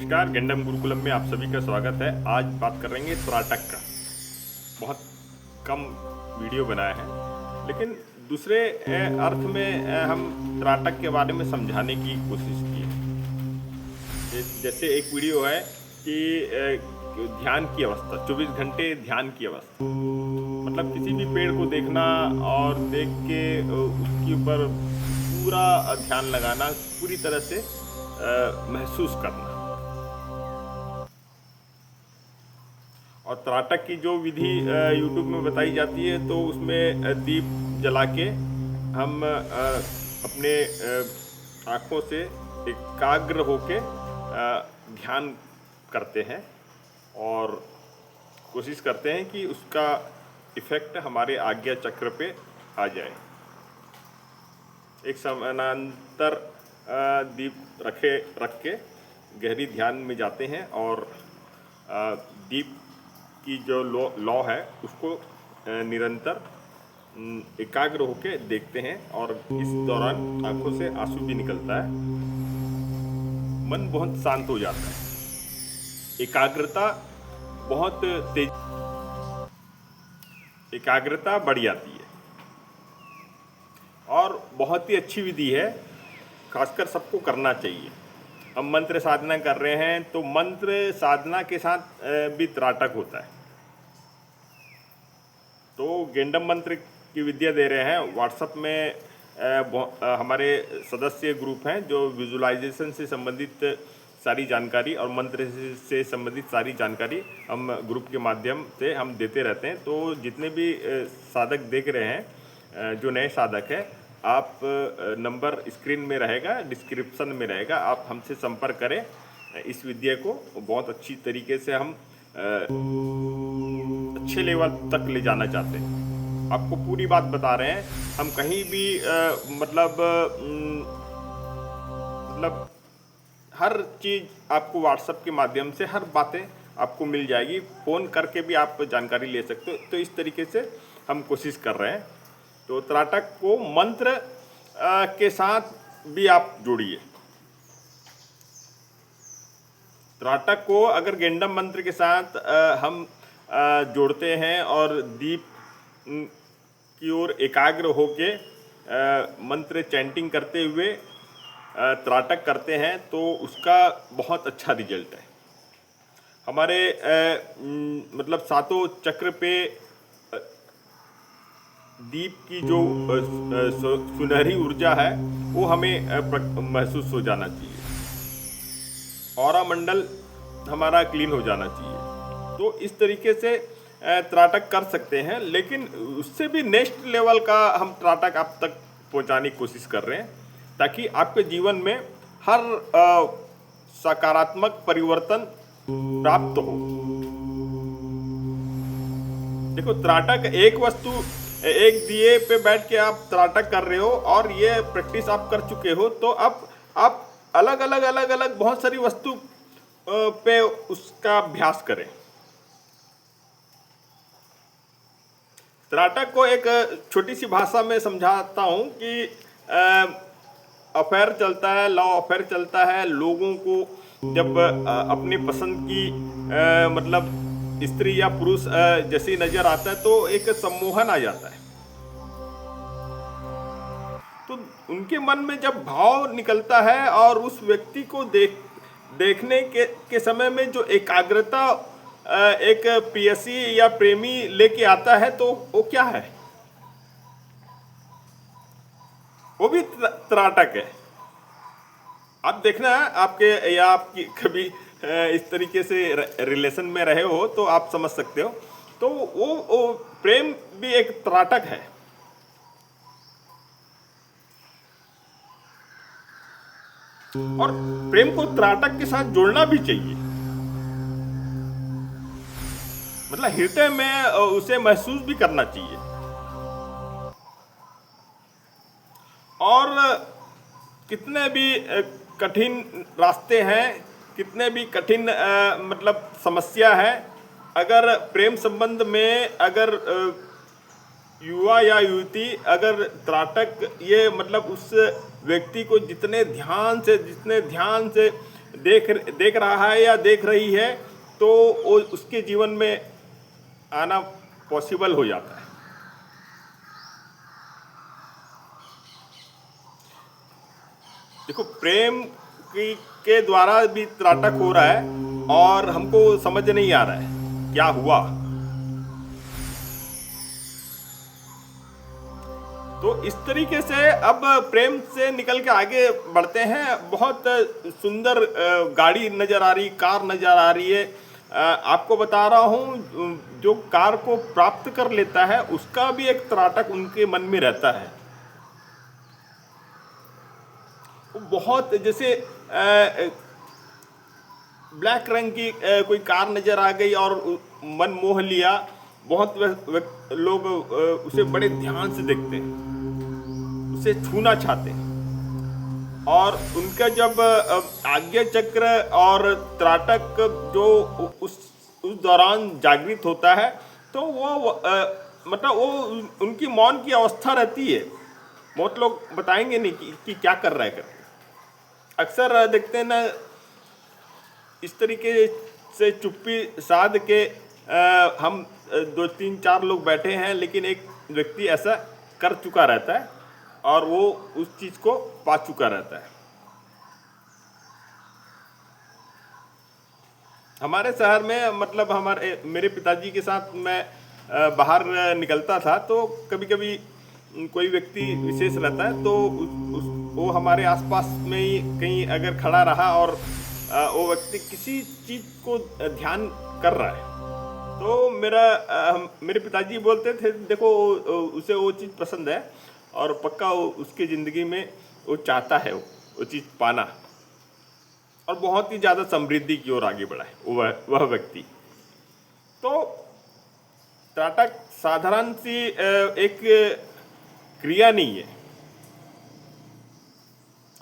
नमस्कार, गेंडम गुरुकुलम में आप सभी का स्वागत है। आज बात करेंगे त्राटक का। बहुत कम वीडियो बनाए हैं, लेकिन दूसरे अर्थ में हम त्राटक के बारे में समझाने की कोशिश की है। जैसे एक वीडियो है कि ध्यान की अवस्था, 24 घंटे ध्यान की अवस्था, मतलब किसी भी पेड़ को देखना और देख के उसके ऊपर पूरा ध्यान लगाना, पूरी तरह से महसूस करना। और त्राटक की जो विधि यूट्यूब में बताई जाती है, तो उसमें दीप जला के हम अपने आँखों से एकाग्र होके ध्यान करते हैं और कोशिश करते हैं कि उसका इफ़ेक्ट हमारे आज्ञा चक्र पे आ जाए। एक समानांतर दीप रख के गहरी ध्यान में जाते हैं और दीप की जो लौ है उसको निरंतर एकाग्र होके देखते हैं और इस दौरान आंखों से आंसू भी निकलता है। मन बहुत शांत हो जाता है, एकाग्रता बहुत तेज, एकाग्रता बढ़ जाती है और बहुत ही अच्छी विधि है, खासकर सबको करना चाहिए। हम मंत्र साधना कर रहे हैं तो मंत्र साधना के साथ भी त्राटक होता है। तो गेंडम मंत्र की विद्या दे रहे हैं। व्हाट्सएप में हमारे सदस्य ग्रुप हैं जो विजुअलाइजेशन से संबंधित सारी जानकारी और मंत्र से संबंधित सारी जानकारी हम ग्रुप के माध्यम से हम देते रहते हैं। तो जितने भी साधक देख रहे हैं, जो नए साधक हैं, आप नंबर स्क्रीन में रहेगा, डिस्क्रिप्शन में रहेगा, आप हमसे संपर्क करें। इस विद्या को बहुत अच्छी तरीके से हम अच्छे लेवल तक ले जाना चाहते हैं। आपको पूरी बात बता रहे हैं, हम कहीं भी मतलब हर चीज़ आपको व्हाट्सएप के माध्यम से हर बातें आपको मिल जाएगी। फ़ोन करके भी आप जानकारी ले सकते हो। तो इस तरीके से हम कोशिश कर रहे हैं। तो त्राटक को मंत्र के साथ भी आप जोड़िए। त्राटक को अगर गेंडम मंत्र के साथ हम जोड़ते हैं और दीप की ओर एकाग्र होके मंत्र चैंटिंग करते हुए त्राटक करते हैं, तो उसका बहुत अच्छा रिजल्ट है। हमारे मतलब सातों चक्र पे दीप की जो सुनहरी ऊर्जा है वो हमें महसूस हो जाना चाहिए। ऑरा मंडल हमारा क्लीन हो जाना चाहिए। तो इस तरीके से त्राटक कर सकते हैं, लेकिन उससे भी नेक्स्ट लेवल का हम त्राटक आप तक पहुंचाने की कोशिश कर रहे हैं, ताकि आपके जीवन में हर सकारात्मक परिवर्तन प्राप्त हो। देखो, त्राटक एक वस्तु, एक दिए पे बैठ के आप त्राटक कर रहे हो और ये प्रैक्टिस आप कर चुके हो, तो अब आप अलग अलग बहुत सारी वस्तु पे उसका अभ्यास करें। त्राटक को एक छोटी सी भाषा में समझाता हूँ कि अफेयर चलता है, लव अफेयर चलता है। लोगों को जब अपनी पसंद की मतलब स्त्री या पुरुष जैसी नजर आता है, तो एक सम्मोहन आ जाता है। तो उनके मन में जब भाव निकलता है और उस व्यक्ति को देखने के समय में जो एकाग्रता एक प्रेयसी या प्रेमी लेके आता है, तो वो क्या है? वो भी त्राटक है। आप देखना, आपके या आपकी कभी इस तरीके से रिलेशन में रहे हो तो आप समझ सकते हो। तो वो प्रेम भी एक त्राटक है। और प्रेम को त्राटक के साथ जोड़ना भी चाहिए, मतलब हृदय में उसे महसूस भी करना चाहिए। और कितने भी कठिन रास्ते हैं, कितने भी कठिन मतलब समस्या है, अगर प्रेम संबंध में अगर युवा या युवती अगर त्राटक ये मतलब उस व्यक्ति को जितने ध्यान से देख रहा है या देख रही है तो वो उसके जीवन में आना पॉसिबल हो जाता है। देखो, प्रेम के द्वारा भी त्राटक हो रहा है और हमको समझ नहीं आ रहा है क्या हुआ। तो इस तरीके से अब प्रेम से निकल के आगे बढ़ते हैं। बहुत सुंदर गाड़ी नजर आ रही, कार नजर आ रही है। आपको बता रहा हूँ, जो कार को प्राप्त कर लेता है उसका भी एक त्राटक उनके मन में रहता है। बहुत जैसे ब्लैक रंग की कोई कार नजर आ गई और मन मोह लिया। बहुत लोग उसे बड़े ध्यान से देखते हैं, उसे छूना चाहते हैं। और उनका जब आज्ञा चक्र और त्राटक जो उस दौरान जागृत होता है तो वो मतलब वो उनकी मौन की अवस्था रहती है। बहुत लोग बताएंगे नहीं कि क्या कर रहा है करके। अक्सर देखते हैं ना, इस तरीके से चुप्पी साध के हम 2 3 4 लोग बैठे हैं, लेकिन एक व्यक्ति ऐसा कर चुका रहता है और वो उस चीज़ को पा चुका रहता है। हमारे शहर में मतलब मेरे पिताजी के साथ मैं बाहर निकलता था तो कभी कभी कोई व्यक्ति विशेष रहता है तो वो हमारे आसपास में ही कहीं अगर खड़ा रहा और वो व्यक्ति किसी चीज़ को ध्यान कर रहा है तो मेरे पिताजी बोलते थे, देखो उसे वो चीज़ पसंद है और पक्का उसकी ज़िंदगी में वो चाहता है वो चीज़ पाना और बहुत ही ज़्यादा समृद्धि की ओर आगे बढ़ा है वह व्यक्ति। तो त्राटक साधारण सी एक क्रिया नहीं है,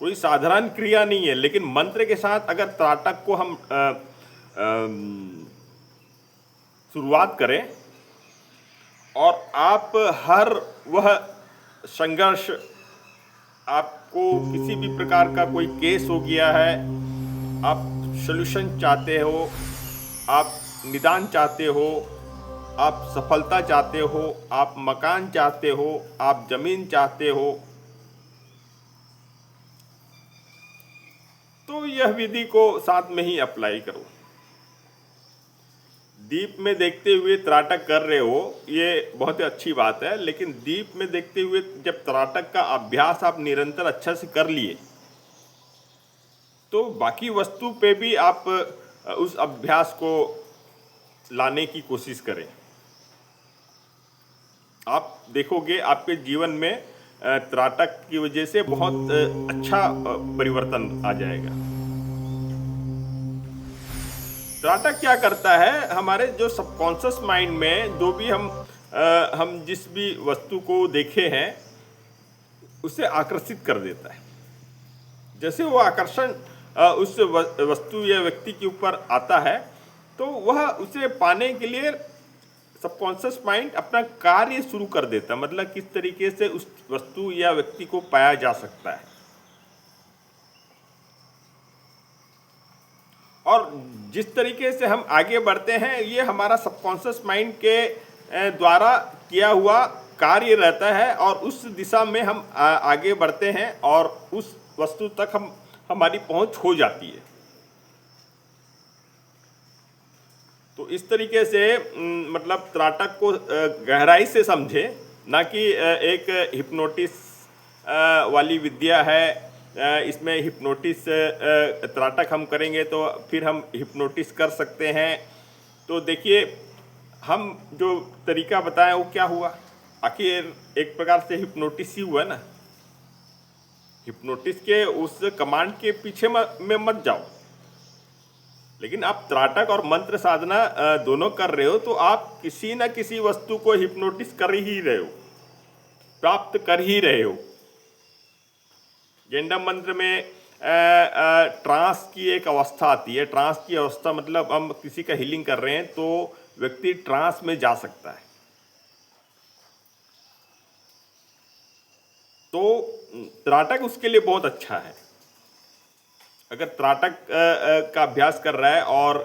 कोई साधारण क्रिया नहीं है, लेकिन मंत्र के साथ अगर त्राटक को हम शुरुआत करें और आप हर वह संघर्ष, आपको किसी भी प्रकार का कोई केस हो गया है, आप सॉल्यूशन चाहते हो, आप निदान चाहते हो, आप सफलता चाहते हो, आप मकान चाहते हो, आप जमीन चाहते हो, तो यह विधि को साथ में ही अप्लाई करो। दीप में देखते हुए त्राटक कर रहे हो, ये बहुत ही अच्छी बात है, लेकिन दीप में देखते हुए जब त्राटक का अभ्यास आप निरंतर अच्छा से कर लिए तो बाकी वस्तु पे भी आप उस अभ्यास को लाने की कोशिश करें। आप देखोगे आपके जीवन में त्राटक की वजह से बहुत अच्छा परिवर्तन आ जाएगा। त्राटक क्या करता है, हमारे जो सबकॉन्शियस माइंड में जो भी हम जिस भी वस्तु को देखे हैं उसे आकर्षित कर देता है। जैसे वो आकर्षण उस वस्तु या व्यक्ति के ऊपर आता है तो वह उसे पाने के लिए सबकॉन्शियस माइंड अपना कार्य शुरू कर देता है, मतलब किस तरीके से उस वस्तु या व्यक्ति को पाया जा सकता है। और जिस तरीके से हम आगे बढ़ते हैं ये हमारा सबकॉन्शियस माइंड के द्वारा किया हुआ कार्य रहता है और उस दिशा में हम आगे बढ़ते हैं और उस वस्तु तक हमारी पहुंच हो जाती है। तो इस तरीके से मतलब त्राटक को गहराई से समझे, ना कि एक हिप्नोटिस वाली विद्या है, इसमें हिप्नोटिस त्राटक हम करेंगे तो फिर हम हिप्नोटिस कर सकते हैं। तो देखिए, हम जो तरीका बताएं वो क्या हुआ, आखिर एक प्रकार से हिप्नोटिस ही हुआ ना। हिप्नोटिस के उस कमांड के पीछे में मत जाओ, लेकिन आप त्राटक और मंत्र साधना दोनों कर रहे हो तो आप किसी न किसी वस्तु को हिप्नोटिस कर ही रहे हो, प्राप्त कर ही रहे हो। गेंडम मंत्र में ट्रांस की एक अवस्था आती है। ट्रांस की अवस्था मतलब हम किसी का हीलिंग कर रहे हैं तो व्यक्ति ट्रांस में जा सकता है। तो त्राटक उसके लिए बहुत अच्छा है। अगर त्राटक का अभ्यास कर रहा है और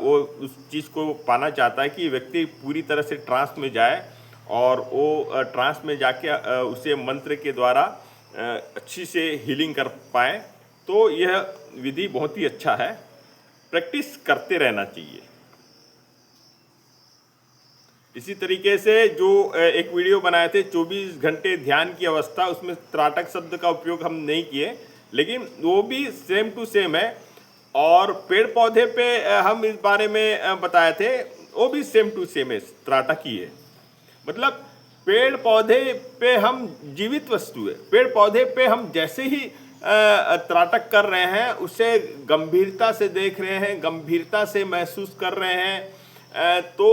वो उस चीज़ को पाना चाहता है कि व्यक्ति पूरी तरह से ट्रांस में जाए और वो ट्रांस में जाके उसे मंत्र के द्वारा अच्छी से हीलिंग कर पाए, तो यह विधि बहुत ही अच्छा है। प्रैक्टिस करते रहना चाहिए। इसी तरीके से जो एक वीडियो बनाए थे 24 घंटे ध्यान की अवस्था, उसमें त्राटक शब्द का उपयोग हम नहीं किए, लेकिन वो भी सेम टू सेम है। और पेड़ पौधे पे हम इस बारे में बताए थे, वो भी सेम टू सेम है, त्राटक ही है। मतलब पेड़ पौधे पे हम जीवित वस्तु है, पेड़ पौधे पे हम जैसे ही त्राटक कर रहे हैं, उसे गंभीरता से देख रहे हैं, गंभीरता से महसूस कर रहे हैं, तो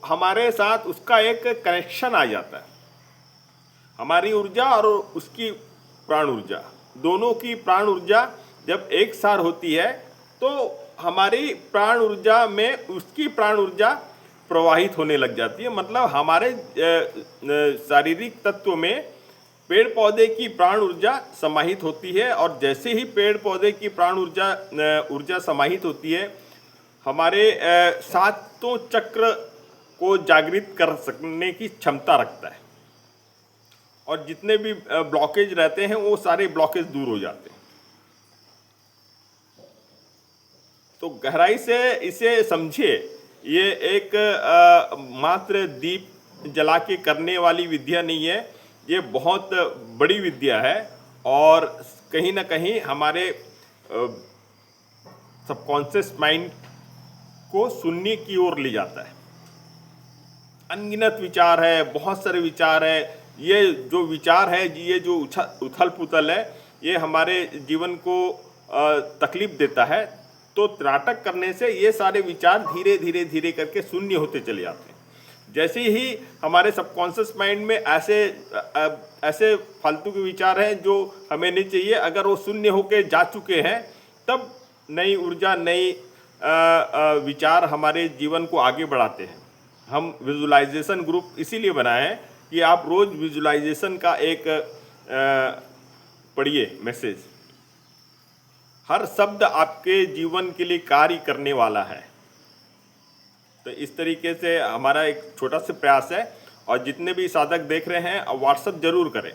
हमारे साथ उसका एक कनेक्शन आ जाता है। हमारी ऊर्जा और उसकी प्राण ऊर्जा, दोनों की प्राण ऊर्जा जब एक साथ होती है, तो हमारी प्राण ऊर्जा में उसकी प्राण ऊर्जा प्रवाहित होने लग जाती है। मतलब हमारे शारीरिक तत्व में पेड़ पौधे की प्राण ऊर्जा समाहित होती है, और जैसे ही पेड़ पौधे की प्राण ऊर्जा समाहित होती है, हमारे सातों चक्र को जागृत कर सकने की क्षमता रखता है, और जितने भी ब्लॉकेज रहते हैं वो सारे ब्लॉकेज दूर हो जाते हैं। तो गहराई से इसे समझिए, ये एक मात्र दीप जला के करने वाली विद्या नहीं है, ये बहुत बड़ी विद्या है, और कहीं ना कहीं हमारे सबकॉन्शियस माइंड को शून्य की ओर ले जाता है। अनगिनत विचार है, बहुत सारे विचार है, ये जो विचार है, ये जो उथल पुथल है, ये हमारे जीवन को तकलीफ देता है। तो त्राटक करने से ये सारे विचार धीरे धीरे धीरे करके शून्य होते चले जाते हैं। जैसे ही हमारे सबकॉन्शियस माइंड में ऐसे फालतू के विचार हैं जो हमें नहीं चाहिए, अगर वो शून्य होके जा चुके हैं, तब नई ऊर्जा, नई विचार हमारे जीवन को आगे बढ़ाते हैं। हम विजुलाइजेशन ग्रुप इसीलिए बनाए हैं कि आप रोज़ विजुलाइजेशन का एक पढ़िए मैसेज। हर शब्द आपके जीवन के लिए कार्य करने वाला है। तो इस तरीके से हमारा एक छोटा सा प्रयास है, और जितने भी साधक देख रहे हैं व्हाट्सएप जरूर करें।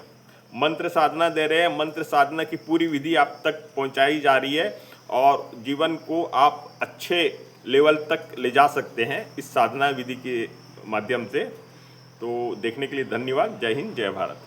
मंत्र साधना दे रहे हैं, मंत्र साधना की पूरी विधि आप तक पहुंचाई जा रही है, और जीवन को आप अच्छे लेवल तक ले जा सकते हैं इस साधना विधि के माध्यम से। तो देखने के लिए धन्यवाद। जय हिंद, जय भारत।